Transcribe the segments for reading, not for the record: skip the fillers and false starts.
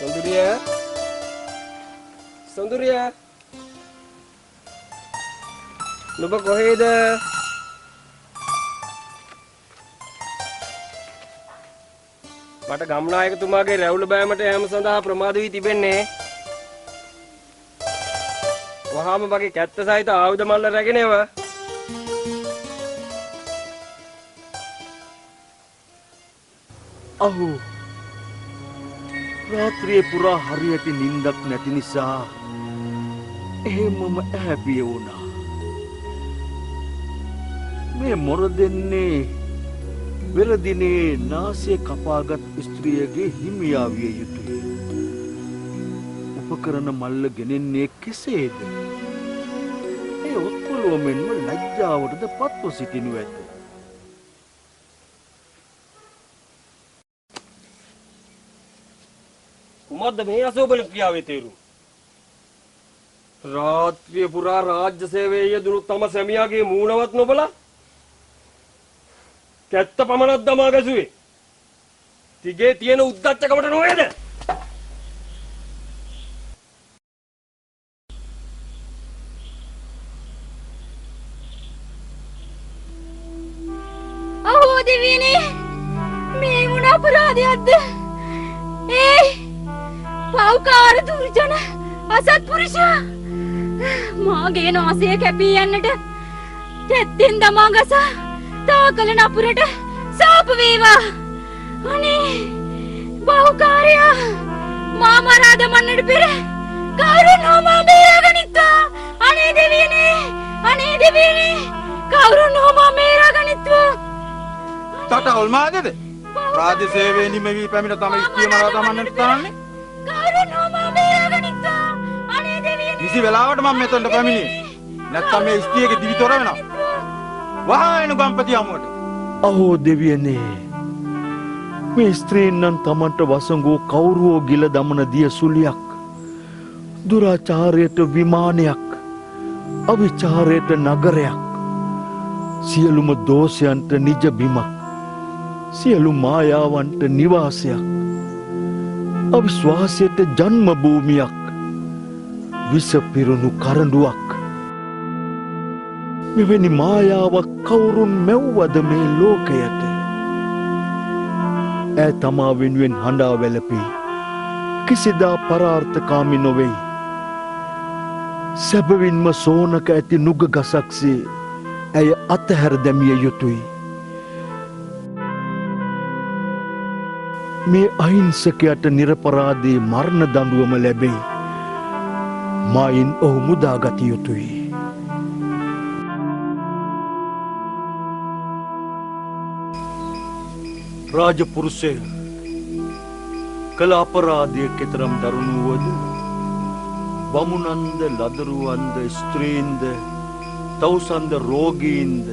Sanduriya, Sanduriya, nuba koheda? මට ගම්නායකතුමාගේ රැවුල බෑමට යෑම සඳහා ප්‍රමාද වී තිබෙන්නේ. වහාම වගේ කැත්ත සහිත ආයුධ මල්ල රැගෙන එව. අහෝ රාත්‍රියේ පුරා හරියට නිින්දක් නැති නිසා එහෙමම ඈපිය වුණා. මේ මොර දෙන්නේ වෙර දිනේ නාසය කපාගත් ස්ත්‍රියගේ හිමියා විය යුතුය. උපකරණ මල්ල ගෙනෙන්නේ කෙසේද? ඒ ඔක්කොලෝ මෙන්ම ලැජ්ජාවටද පත්ව සිටිනු ඇත. කුමක්ද මේ අසෝබල ක්‍රියාවේ තේරුම? රාත්‍රිය පුරා රාජ්‍ය සේවයේ යෙදුණු තම සැමියාගේ මූණවත් නොබලා කැත්ත පමණක් දමා ගැසුවේ. තිගේ තියෙන උද්දච්චකමට නොවේද? අහෝ දෙවියනේ මේ මොන අපරාධයක්ද? ඒ පෞකාර දුර්ජන අසත්පුරුෂයා මාගේ නාසය කැපී යන්නට කැත්තෙන් දමා ගසා තාකල නපුරට සාප වේවා. අනේ පෞකාරයා මා මරා දමන්නට පෙර කවුරුන් හෝ මා බේරාගනිත්වා. අනේ දෙවියනේ කවුරුන් හෝ මා බේරාගනිත්වා. තටවල් මාදද? රාජ්‍ය සේවයේ නිමවි පැමිණ තම ස්ත්‍රිය මරා දමන්නට තරන්නේ. කවුරුන් හෝ මා බේරාගනිත්වා. අනේ දෙවියනේ කිසි වෙලාවකට මම මෙතනට පැමිණියේ. නැත්නම් මේ ස්ත්‍රියගේ දිවි තොර වෙනවා. වහා එනු ගම්පති අමුවට. අහෝ දෙවියනේ මේ ස්ත්‍රීන් නම් තමන්ට වසඟෝ කවුරුවෝ ගිල දමන දිය සුලියක්, දුරාචාරයට විමානයක්, අවිචාරයට නගරයක්, සියලුම දෝෂයන්ට නිජ බිමක්, සියලු මායාවන්ට නිවාසයක්, අවිශ්වාසයට ජන්ම භූමියක්, විස පිරුණු කරඬුවක්. මෙවැනි මායාවක් කවුරුන් මැව්වද මේ ලෝකයට? ඈ තමා වෙනුවෙන් හඬා වැළපී කිසිදා පරාර්ථකාමී නොවෙයි. සැබවින්ම සෝනක ඇති නුග ගසක්සේ ඇය අතහැර දැමිය යුතුයි. මේ අහිංසකයට නිරපරාධී මරණ දඬුවම ලැබෙයි. මායින් ඔහු මුදාගත යුතුයි. රාජපුරුෂය කළ අපරාධය කෙතරම් දරුණු වුවද බමුණන්ද ලදරුවන්ද ස්ත්‍රීන්ද තවුසන්ද රෝගීන්ද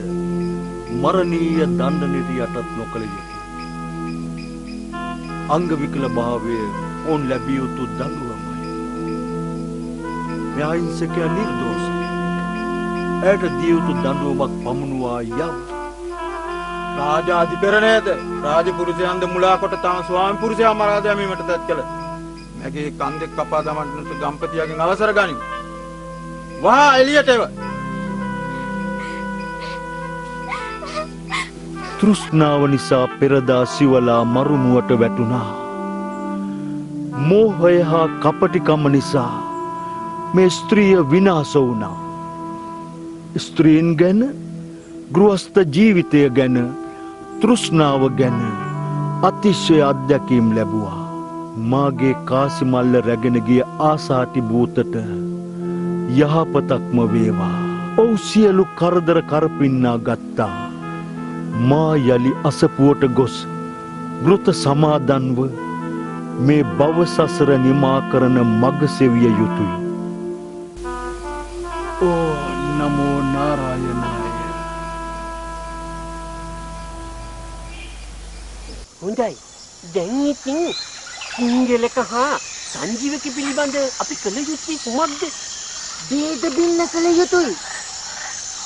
මරණීය දණ්ඩනයට යටත් නොකළ යුතුය. අංග විකල භාවය ඔවුන් ලැබිය යුතු දඬුවමයි. මේ අහිංසකයා නිර්දෝෂයි. ඇයට දිය යුතු දඬුවමක් පමුණුවා යව්. රාජාධිපති නේද? රාජපුරුෂයන්ද මුලා කොට තම ස්වාමි පුරුෂයා මරා දැමීමට තත් කළ මගේ කන්දෙක් කපා දමන්නට ගම්පතියාගෙන් අවසර ගනිමු. වහා එළියට එව. තෘෂ්ණාව නිසා පෙරදා සිවලා මරුමුවට වැටුණා. මෝහය හා කපටිකම නිසා මේ ස්ත්‍රිය විනාශ වුණා. ස්ත්‍රීන් ගැන, ගෘහස්ත ජීවිතය ගැන, තෘෂ්ණාව ගැන අතිශය අත්දැකීම් ලැබුවා. මාගේ කාසිමල්ල රැගෙන ගිය ආසාටි භූතට යහපතක්ම වේවා. ඔව් සියලු කරදර කරපින්නා ගත්තා. මා යලි අසපුවට ගොස් ගෘත සමාදන්ව මේ භව සසර නිමා කරන මග සෙවිය යුතුය. ඕ නමෝ නාරායනාය. හොඳයි. දැන් ඉතින් සිංගලක හා සංජීවක පිළිබඳ අපි කළ යුත්තේ කුමක්ද? ભેද බින්න කළ යුතුයි.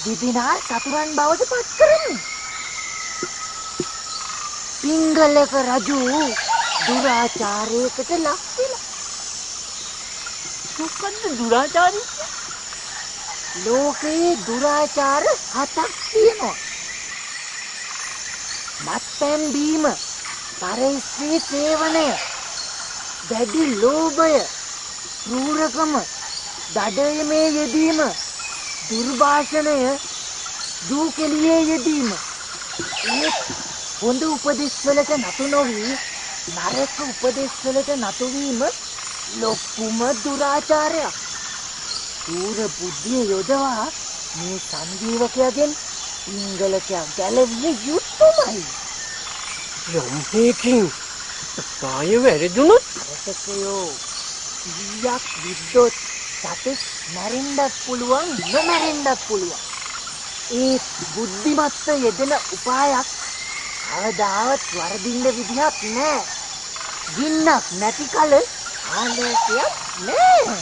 දෙදෙනා සතුරන් බවට පත් කරමු. පිංගලක රජු දුරාචාරයකට ලක් වෙලා මොකද්ද දුරාචාරී? ලෝකයේ දුරාචාර 7ක් තියෙනවා. මත්පැන් බීම, පරස්ත්‍රී සේවනය, දැඩි ලෝභය, ක්‍රූරකම, දඩයමේ යෙදීම, දුර්භාෂණය, දූකෙලියේ යෙදීම. ඒ හොඳ උපදෙස්වලට නතු නොවි නරක උපදෙස්වලට නතු වීම ලොකුම දුරාචාරයක්. සූර බුද්ධිය යොදවා මේ සංජීවකයාගෙන් සිංහලකයා ගැලවිය යුතුමයි. යම් හේකින් පාය වැරදුනොත් රටකයෝ සිහියක් විද්දොත් සතෙක් මැරෙන්නත් පුළුවන් නොමැරෙන්නත් පුළුවන්. ඒ බුද්ධිමත්ව යෙදෙන උපායක් කවදාවත් වරදින්න විදිහක් නෑ. ගින්නක් නැති කල ආලෝකයක් නෑ.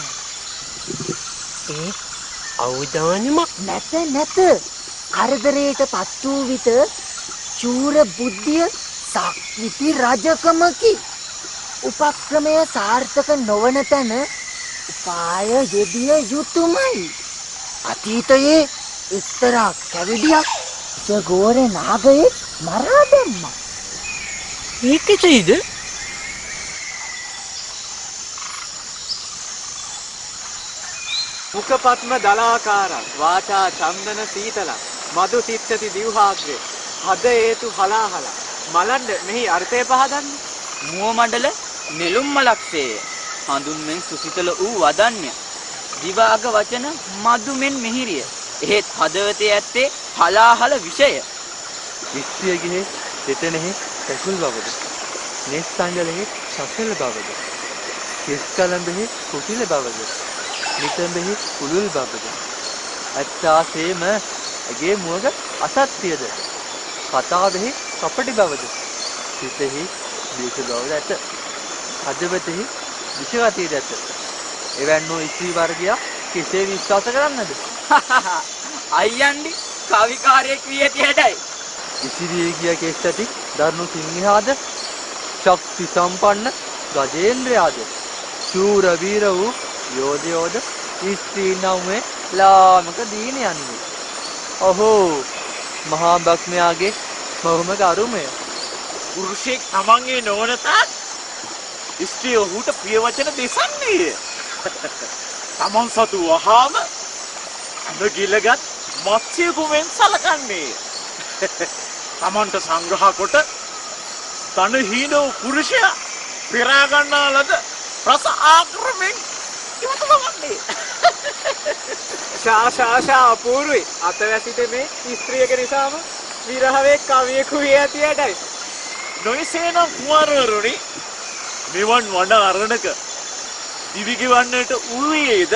ඒ අවදානමක් නැත කරදරයට පත් වූ විට චූර බුද්ධිය සක්විති රජකමකි. උපක්‍රමය සාර්ථක නොවන තැන උපාය යෙදිය යුතුමයි. අතීතයේ එක්තරා කැවිඩියක් සගෝර නාගයෙක් මරා දැම්මා. ඒ කෙසේද? මුඛපත්ම දලාකාරං වාචා චන්දන සීතලං මధు තිත්තති දිව්හාග්‍රේ හද හේතු හලාහල මලන්න මෙහි අර්ථය පහදන්නේ. මුව මඩල නෙළුම් මලක්සේය හඳුන්වෙන් සුසිතල වූ වදන්‍ය දිවාග වචන මధుමෙන් මිහිරිය එහෙත් හදවතේ ඇත්තේ හලාහල විෂය. විස්ත්‍රියගෙහි දෙතනෙහි පැසුල් බවද නෙස්සංගලෙහි සසල බවද කිස්කලඹෙහි කුටිල බවද නිතඹෙහි කුළුල් බවද අත්තාසේම ඇගේ මුවග අසත්‍යද කතාවෙහි කපටි බවද සිතෙහි දීක බවද ඇත හදවතෙහි විෂගතියද ඇත. එවැන්න වූ ස්ත්‍රී වර්ගයා කෙසේ විශ්වාස කරන්නද? අයියන්ඩි කවිකාරයෙක් වී ඇති හැටයි. විසිරී ගිය කෙස් ඇති දරුණු සිංහයාද ශක්ති සම්පන්න ගජේන්ද්‍රයාද ශූර වීර වූ යෝධයෝද ස්ත්‍රී නවුමේ ලාමක දීනයන්ය. ඔහෝ මහා බ්‍රහ්මයාගේ බොහොම කරුමය. පුරුෂයෙක් තමන්ගේ නොවන තාක් ස්ත්‍රිය ඔහුට ප්‍රිය වචන දෙසන්නේය. තමන් සතු වහාම ගිලගත් මත්ස්‍ය කුමෙන් සලකන්නේය. තමන්ට සංග්‍රහ කොට තනහීන වූ පුරුෂයා පෙරා ගන්නා ලද රස ආක්‍රමෙන් ඉවතවන්නේ. ශාශාශා අපූර්වයි. අතවැසිත මේ ස්ත්‍රියක නිසාම විරහවේ කවියෙකු වී ඇති ඇටයි. නොයසේනම් කුමාරවරුනි මෙවන් වඩ අරණක දිවිගෙවන්නට වූයේද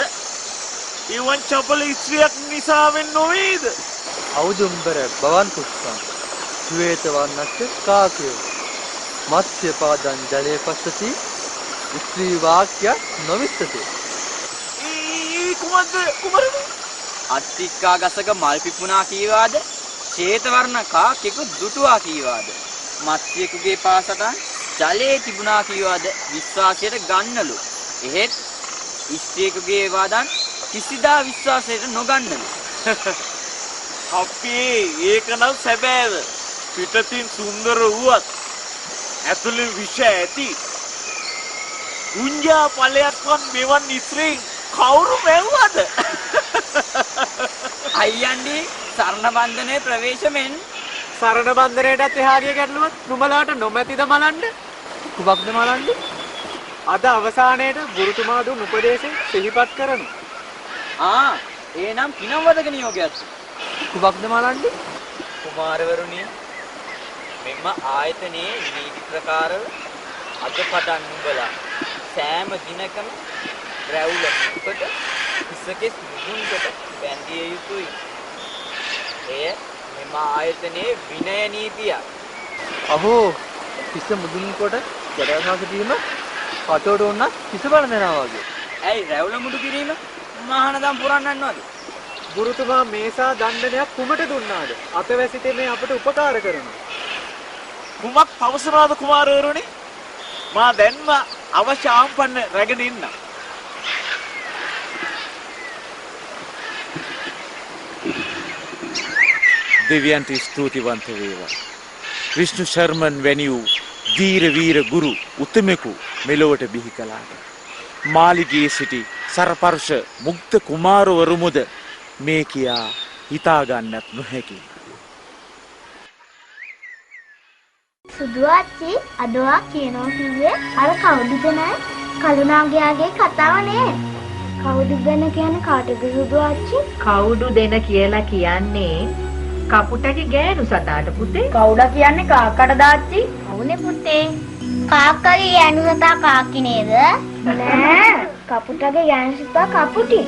එවන් චපල ස්ත්‍රියක් නිසාවෙන් නොවේද? අවුදුම්බර බවන් පුෂ්පං ශ්වේත වර්ණස්ස කාකයෝ මත්ස්‍ය පාදං ජලයේ පස්සති ස්ත්‍රී වාක්‍ය නොවිස්සති. කුමද්ද කුමරනි? අත්තික්කා ගසක මල් පිපුණා කීවාද ශ්වේත වර්ණ කාකෙකු දුටුවා කීවාද මත්ස්‍යයෙකුගේ පාසටන් ජලයේ තිබුණා කීවාද විශ්වාසයට ගන්නලු. එහෙත් ස්ත්‍රියකුගේ වදන් කිසිදා විශ්වාසයට නොගන්නලු. අපේ ඒකනම් සැබෑව. පිටතින් සුන්දර වුවත් ඇතුළෙන් විෂ ඇති. උන්ජා ඵලයක්වත් මෙවන් ඉස්රේ කවුරු මැව්වද? අයියන්ඩි සරණ බන්ධනයේ ප්‍රවේශමෙන් සරණ බන්ධනයටත් එහාගේ ගැටලුවත් නුඹලාට නොමැතිද මලන්න? කුමක්ද මලන්න? අද අවසානයේට ගුරුතුමා දුන් උපදේශය සිහිපත් කරමු. ඒනම් පිනවදක නියෝගයක්. කුමක්ද මලන්න? කුමාරවරුනි මෙම ආයතනයේ නීති ප්‍රකාරව අද පටන් නුඹලා සෑම දිනකම රැවුල මුකට හිසකෙස් මුදුන්කට බැඳිය යුතුයි. එය මෙම ආයතනයේ විනය නීතියක්. අහෝ හිස මුදුන් කොට ජඩවසා සිටීම කටෝට උන්න හිස බල දෙනවා වගේ. ඇයි රැවුල මුඩු කිරීම මහානදම් පුරන්නන්නවද? ගුරුතුමා මේසා දණ්ඩනයක් කුමට දුන්නාද? අතවැසිතේ මේ අපට උපකාර කරනවා. කුමක් පවසනවාද කුමාරවරුනි? මා දැන්ම අවශ්‍ය ආම්පන්න රැගෙන ඉන්න. දෙවියන්ට ස්තුතිවන්ත වේවා. විෂ්ණු ශර්මන් වැනි වූ ධීර වීර ගුරු උතුමෙකු මෙලොවට බිහි කළාට මාලිගයේ සිටි සරපර්ශ මුග්ධ කුමාරවරුමුද මේ කියා හිතාගන්නත් නොහැකි. සුදුආච්චි අදවා කියනවා කිව්වේ අර කවුදුද නෑ කලුනාගයාගේ කතාව නේ. කවුදු ගැන කියන්නේ කාටද සුදුආච්චි? කවුඩු දෙන කියලා කියන්නේ කපුටගේ ගෑනු සතාට පුතේ. කවුඩා කියන්නේ කාකට දාච්චි? ඔව්නේ පුතේ. කාක්කගේ යනු සතා කාක්කි නේද? නෑ කපුටගේ යනු සතා කපුටි.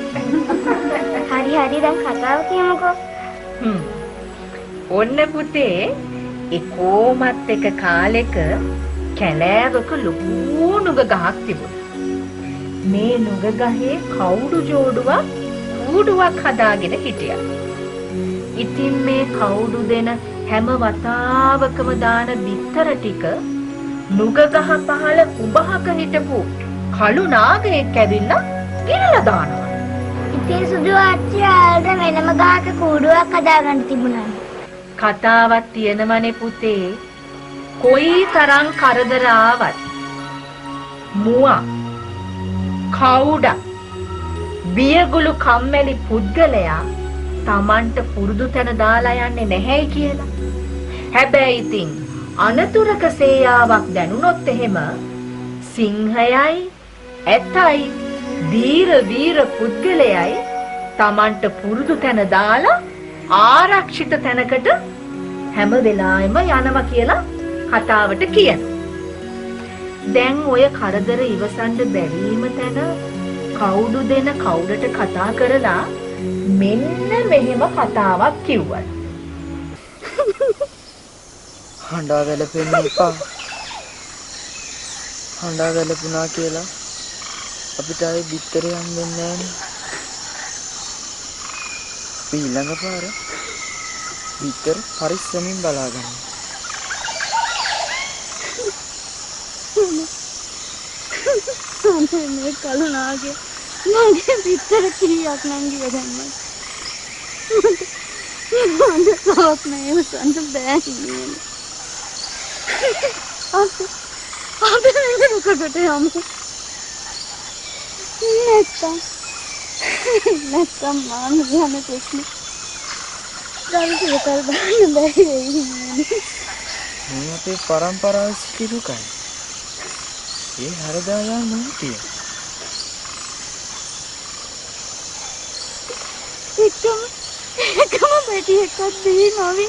හරි දැන් කතාව කියමුකෝ. ඔන්න පුතේ ඒ කොමත් එක කාලෙක කැලෑවක ලොකු නුග ගහක් තිබුණා. මේ නුග ගහේ කවුඩු ජෝඩුවක් කූඩුවක් හදාගෙන හිටියා. ඉතින් මේ කවුඩු දෙන හැම වතාවකම දාන බිත්තර ටික නුග ගහ පහළ උබහක හිටපු කළු නාගයෙක් ඇවිල්ලා ගිරලා දානවා. ඉතින් සුදුආච්චි ආල්ද වෙනම ගහක කූඩුවක් හදාගන්න තිබුණා. කතාවක් තියෙනවනේ පුතේ. කොයි තරම් කරදර ආවත් මුවා කවුඩා බියගුළු කම්මැලි පුද්ගලයා Tamanට පුරුදු තැන දාලා යන්නේ නැහැයි කියලා. හැබැයි ඉතින් අනතුරක සේයාවක් දැනුනොත් එහෙම සිංහයයි ඇතයි දීර වීර පුද්ගලයයි Tamanට පුරුදු තැන දාලා ආරක්ෂිත තැනකට හැම වෙලාවෙම යනවා කියලා කතාවට කියනවා. දැන් ඔය කරදර ඉවසන්න බැරිම තැන කවුඩු දෙන කවුඩට කතා කරලා මෙන්න මෙහෙම කතාවක් කිව්වා. හඬා වැළපෙන්න එපා. හඬා වැළපුණා කියලා අපිට ආයේ බිත්තරේ හම්බෙන්නේ නැහනේ. අපි ඊළඟ පාර බිත්තර පරිස්සමින් බලාගන්න. මේ කලුනාගේ මගේ බිත්තර කීයක් නම් ගියදන්නේ. මන්ද සාප් නෑ සඳ බෑ කියන්නේ. අපි මේ රුකකට යමු. නැත්තම් මාන යන ප්‍රශ්න. දරුවෝ කල් බලන්න බැරි වෙයි. මේ අපේ පරම්පරාව සිටිරුකයි. ඒ හරදාලා නැතිය. එකම බැටි එකක් දීනවි.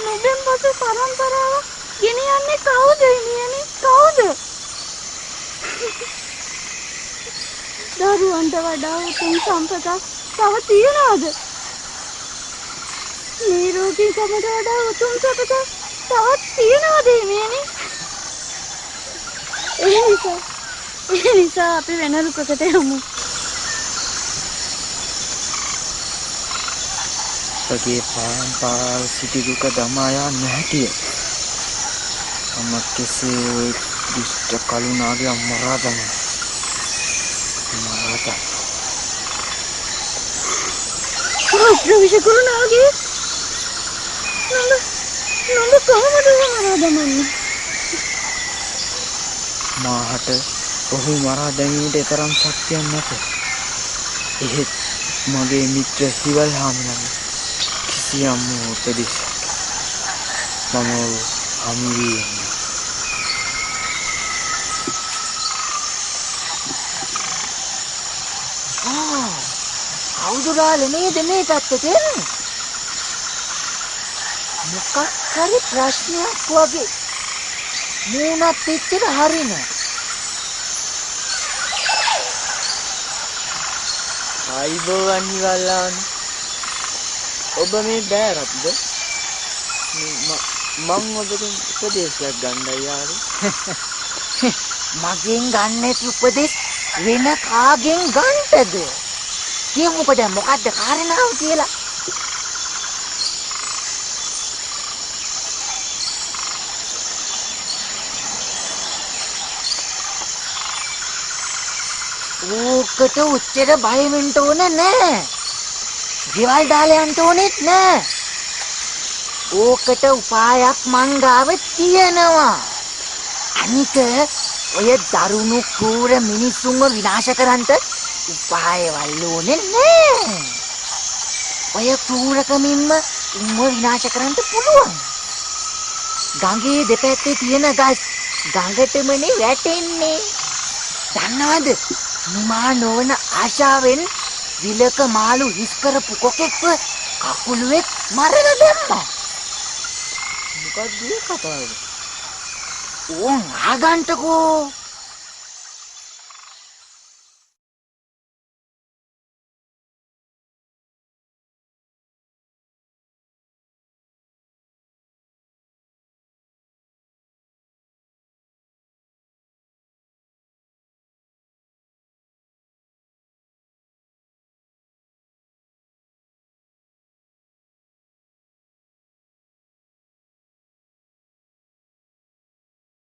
මෙදෙන් පසු පරම්පරාව ගෙනියන්නේ කවුද එන්නේ? කවුද? දරුවන්ට වඩා උතුම් සම්පතක් තව තියනවද? නිරෝගීකමට වඩා උතුම් සම්පතක් තවත් තියනවද එන්නේ? ඒ නිසා අපි වෙන රුකකට යමු. අපගේ පරම්පරාව සිටිරුක දමා යන්නේ නැතිය. අම්මා කෙසේ දුෂ්ට කලුනාගේ අම්මරා දමන. මරාත. ප්‍රවිෂ කලුනාගේ නම කොහොමද මරා දමන්නේ? මාහට ඔහු මරා දැමීමට තරම් ශක්තියක් නැත. එහෙත් මගේ මිත්‍ර හිවල් හාමුදුරුවෝ කිසියම් උපදේශයක් මම හමුවී කවුදුරාලේ නේද මේ පැත්තට එන්නේ? මොකක් හරි ප්‍රශ්නයක් වගේ. මූණත් එච්චර හරිනේ. ආයිබෝවන් හිවල්ලාන්. ඔබ මේ බෑරක්ද? මං ඔබගෙන් උපදේශයක් ගන්නයි ආවේ. මගෙන් ගන්න උපදෙස් වෙන කාගෙන් ගන්නද? කියමුකෝ දැන් මොකද්ද කාරණාව කියලා. ඕකට උච්චර බය වෙන්න ඕන නෑ. ගෙවල් දාලා යන්න ඕනෙත් නෑ. ඕකට උපායක් මං ගාව තියෙනවා. අනික ඔය දරුණු කූර මිනිස්සුන්ව විනාශ කරන්න උපායවල් ඕනේ නෑ. ඔය කූරකමින්ම උන්ව විනාශ කරන්න පුළුවන්. ගඟේ දෙපැත්තේ තියෙන ගස් ගඟටමනේ වැටෙන්නේ. දන්නවද? නිමා නොවන ආශාවෙන් විලක මාළු හිස් කරපු කොකෙක්ව කකුලුවෙක් මරලා දැම්මා. මොකක්ද මේ කතාව? ඕන් ආගන්ටකෝ.